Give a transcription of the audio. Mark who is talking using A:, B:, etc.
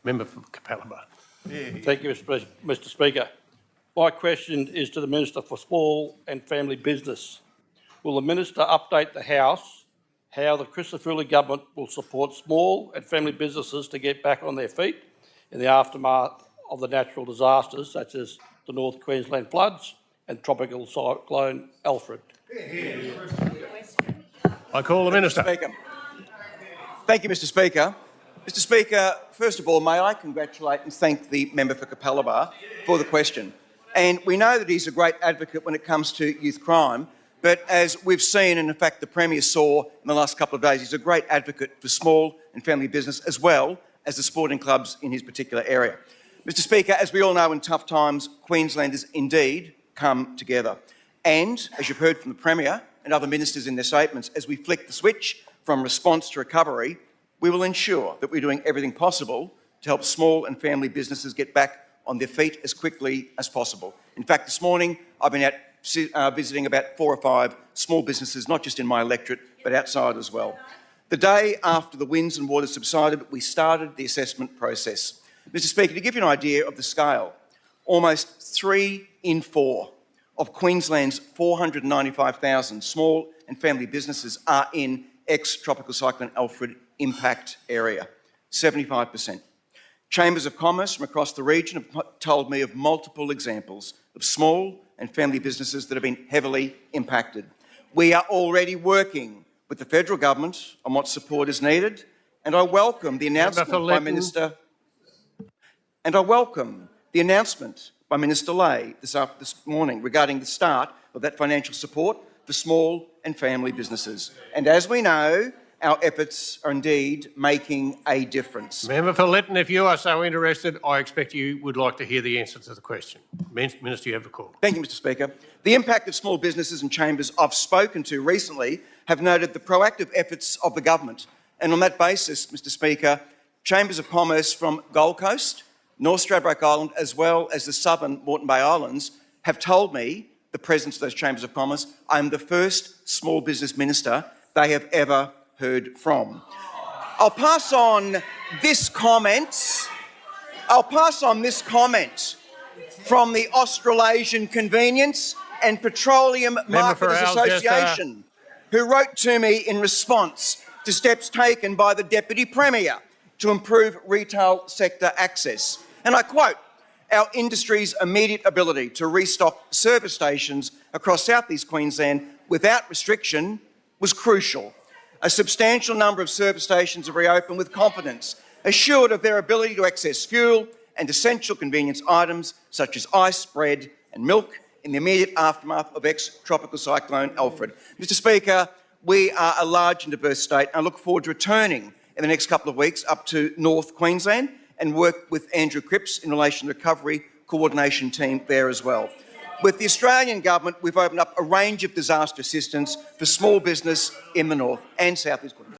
A: Member for Capalaba.
B: Thank you, Mr Speaker. My question is to the Minister for Small and Family Business. Will the Minister update the House how the Christodoulou government will support small and family businesses to get back on their feet in the aftermath of the natural disasters such as the North Queensland floods and tropical cyclone Alfred?
A: I call the Minister.
C: Thank you, Mr Speaker. Mr Speaker, first of all, may I congratulate and thank the member for Capalaba for the question. And we know that he's a great advocate when it comes to youth crime, but as we've seen, and in fact the Premier saw in the last couple of days, he's a great advocate for small and family business as well as the sporting clubs in his particular area. Mr Speaker, as we all know, in tough times, Queenslanders indeed come together. And, as you've heard from the Premier and other ministers in their statements, as we flick the switch from response to recovery, we will ensure that we're doing everything possible to help small and family businesses get back on their feet as quickly as possible. In fact, this morning I've been out visiting about 4 or 5 small businesses, not just in my electorate, but outside as well. The day after the winds and waters subsided, we started the assessment process. Mr Speaker, to give you an idea of the scale, almost 3 in 4 of Queensland's 495,000 small and family businesses are in ex-Tropical Cyclone Alfred impact area, 75%. Chambers of Commerce from across the region have told me of multiple examples of small and family businesses that have been heavily impacted. We are already working with the federal government on what support is needed, and I welcome the announcement by Minister Ley this morning regarding the start of that financial support for small and family businesses. And as we know, our efforts are indeed making a difference.
A: Member for Lytton, if you are so interested, I expect you would like to hear the answer to the question. Minister, you have the call.
C: Thank you, Mr Speaker. The impact of small businesses and chambers I've spoken to recently have noted the proactive efforts of the government. And on that basis, Mr Speaker, Chambers of Commerce from Gold Coast, North Stradbroke Island, as well as the southern Moreton Bay Islands, have told me, the presidents of those Chambers of Commerce, I'm the first small business minister they have ever heard from. I'll pass on this comment from the Australasian Convenience and Petroleum Marketers Association, who wrote to me in response to steps taken by the Deputy Premier to improve retail sector access. And I quote, "Our industry's immediate ability to restock service stations across South East Queensland without restriction was crucial. A substantial number of service stations have reopened with confidence, assured of their ability to access fuel and essential convenience items such as ice, bread and milk in the immediate aftermath of ex-Tropical Cyclone Alfred." Mr Speaker, we are a large and diverse state. I look forward to returning in the next couple of weeks up to North Queensland and work with Andrew Cripps in relation to the recovery coordination team there as well. With the Australian government, we've opened up a range of disaster assistance for small business in the north and south east Queensland.